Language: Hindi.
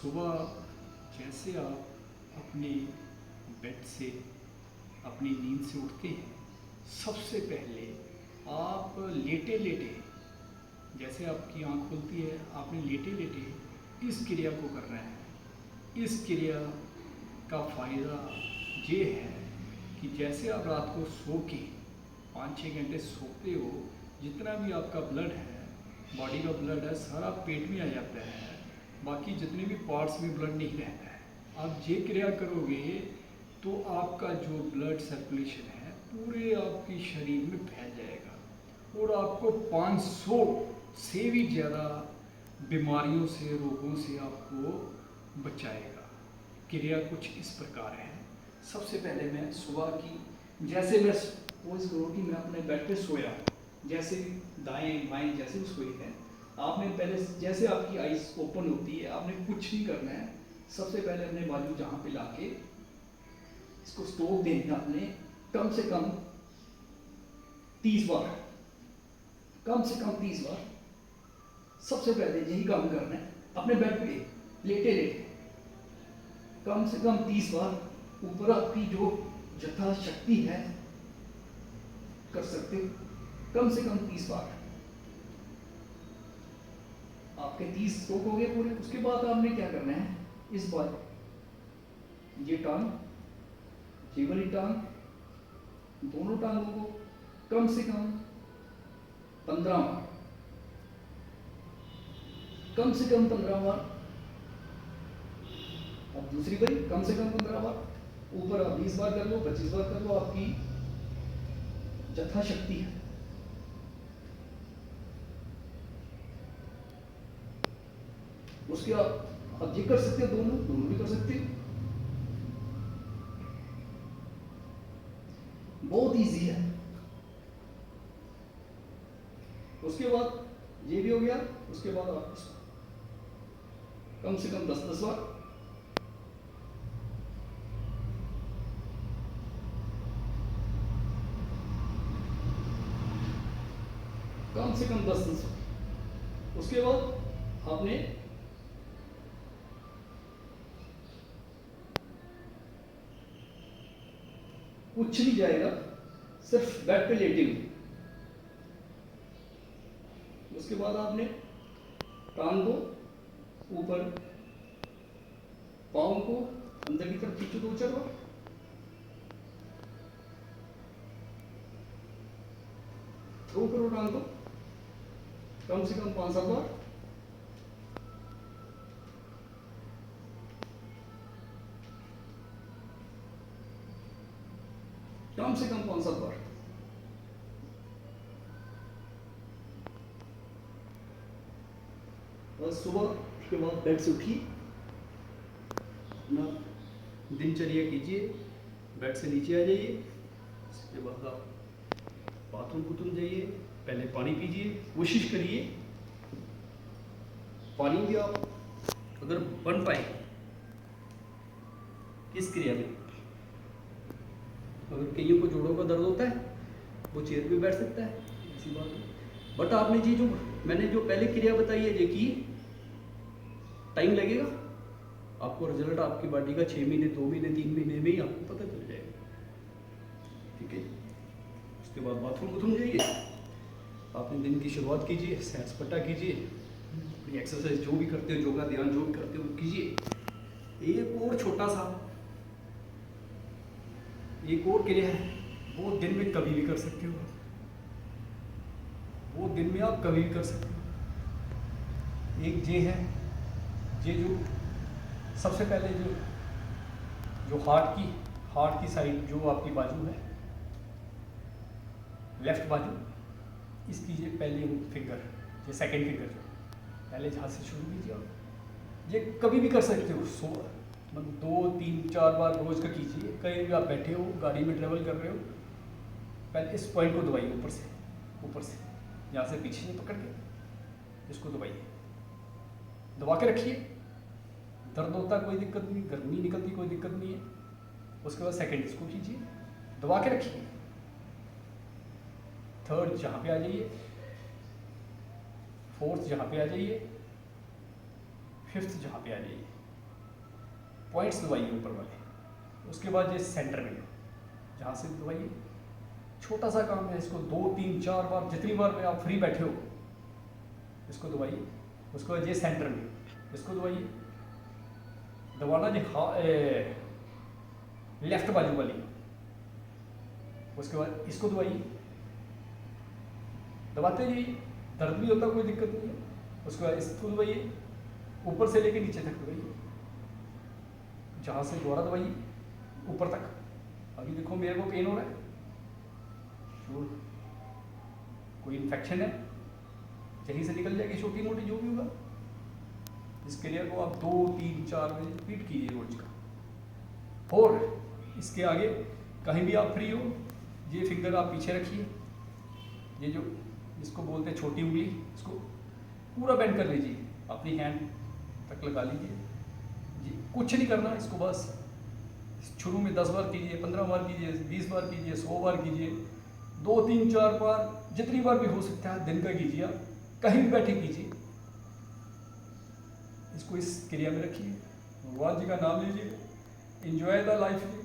सुबह जैसे आप अपने बेड से अपनी नींद से उठते हैं, सबसे पहले आप लेटे लेटे, जैसे आपकी आँख खुलती है, आपने लेटे लेटे इस क्रिया को करना है। इस क्रिया का फ़ायदा ये है कि जैसे आप रात को सो के 5-6 घंटे सोते हो, जितना भी आपका ब्लड है, बॉडी का ब्लड है, सारा पेट में आ जाता है। बाकी जितने भी पार्ट्स में ब्लड नहीं रहता है। आप ये क्रिया करोगे तो आपका जो ब्लड सर्कुलेशन है पूरे आपके शरीर में फैल जाएगा और आपको 500 से भी ज़्यादा बीमारियों से, रोगों से आपको बचाएगा। क्रिया कुछ इस प्रकार है। सबसे पहले मैं सुबह की, जैसे मैं सपोज करो कि मैं अपने बेड पे सोया, जैसे दाएं बाएं जैसे वो सोए हैं, आपने पहले जैसे आपकी आइज ओपन होती है, आपने कुछ नहीं करना है। सबसे पहले अपने बाजू जहाँ पे लाके इसको स्टोक देना आपने कम से कम 30 बार, कम से कम 30 बार। सबसे पहले यही काम करना है अपने बेड पे लेटे लेटे, कम से कम 30 बार। ऊपर आपकी जो यथाशक्ति है कर सकते हो, कम से कम 30 बार। आपके 30 स्ट्रोक हो गए पूरे। उसके बाद आपने क्या करना है, इस बार ये टांग, ये वाली टांग, दोनों टांगों को कम से कम 15 बार, कम से कम 15 बार। अब दूसरी बारी कम से कम 15 बार। ऊपर आप 20 बार कर लो, 25 बार कर लो, आपकी यथाशक्ति है। उसके आप ये कर सकते हो, दोनों दोनों भी कर सकते हो। बहुत इजी है। उसके बाद ये भी हो गया। उसके बाद आप कम से कम 10-10 बार, कम से कम 10-10 बार। उसके बाद आपने कुछ नहीं जाएगा, सिर्फ बेड पे लेटे हुए। उसके बाद आपने टांग को ऊपर, पाँव को अंदर की तरफ खींचो 2-4 बार, थ्रो करो टांग को कम से कम 5-7 बार। कम से कम 5-7 बार। बस सुबह के बाद बेड से उठिए, अपना दिनचर्या कीजिए, बेड से नीचे आ जाइए। उसके बाद आप बाथरूम जाइए, पहले पानी पीजिए। कोशिश करिए पानी भी आप अगर बन पाए इस क्रिया में, अगर कईयों को जोड़ों का दर्द होता है वो चेयर पे बैठ सकता है, ऐसी बात है। बट आपने जी जो मैंने जो पहले क्रिया बताई है देखिए, टाइम लगेगा आपको, रिजल्ट आपकी बॉडी का 6 महीने, 2 महीने, 3 महीने में ही आपको पता चल जाएगा। ठीक है। उसके बाद बाथरूम जाइए, आपने दिन की शुरुआत कीजिए, सैर सपाटा कीजिए, अपनी एक्सरसाइज जो भी करते हो, योगा ध्यान जो भी करते हो कीजिए। एक और छोटा सा एक और क्रिया है, वो दिन में कभी भी कर सकते हो, वो दिन में आप कभी भी कर सकते हो। एक ये है, ये जो सबसे पहले जो हार्ट की साइड जो आपकी बाजू है, लेफ्ट बाजू, इसकी ये पहले फिंगर, ये सेकंड फिंगर, जो पहले जहाँ से शुरू कीजिए आप, ये कभी भी कर सकते हो। मतलब 2-3-4 बार रोज का कीजिए। कहीं भी आप बैठे हो, गाड़ी में ट्रेवल कर रहे हो, पहले इस पॉइंट को दबाइए, ऊपर से यहाँ से पीछे से पकड़ के इसको दबाइए, दबा के रखिए। दर्द होता कोई दिक्कत नहीं, गर्मी निकलती कोई दिक्कत नहीं है। उसके बाद सेकंड इसको कीजिए, दबा के रखिए। थर्ड जहाँ पे आ जाइए, फोर्थ जहाँ पे आ जाइए, फिफ्थ जहाँ पे आ जाइए। पॉइंट्स दबाइए ऊपर वाले। उसके बाद ये सेंटर में जहाँ से दबाइए। छोटा सा काम है, इसको 2 3 4 बार, जितनी बार में आप फ्री बैठे हो इसको दबाइए। उसके बाद ये सेंटर में इसको दबाइए। दबाना जी लेफ्ट बाजू वाली। उसके बाद इसको दबाइए। दबाते जी दर्द भी होता, कोई दिक्कत नहीं है। उसके बाद इसको दबाइए, ऊपर से लेके नीचे तक दबाइए। जहाँ से दोबारा दबाइए ऊपर तक। अभी देखो मेरे को पेन हो रहा है, श्योर कोई इन्फेक्शन है, यहीं से निकल जाएगी छोटी मोटी जो भी होगा। इस क्रिया को आप 2 3 4 बजे रिपीट कीजिए रोज का। और इसके आगे कहीं भी आप फ्री हो, ये फिंगर आप पीछे रखिए, ये जो इसको बोलते हैं छोटी उंगली, इसको पूरा बेंड कर लीजिए, अपनी हैंड तक लगा लीजिए जी। कुछ नहीं करना इसको, बस शुरू में 10 बार कीजिए, 15 बार कीजिए, 20 बार कीजिए, 100 बार कीजिए, 2 3 4 बार, जितनी बार भी हो सकता है दिन का कीजिए। आप कहीं भी बैठे कीजिए, इसको इस क्रिया में रखिए, भगवान जी का नाम लीजिए, एंजॉय द लाइफ।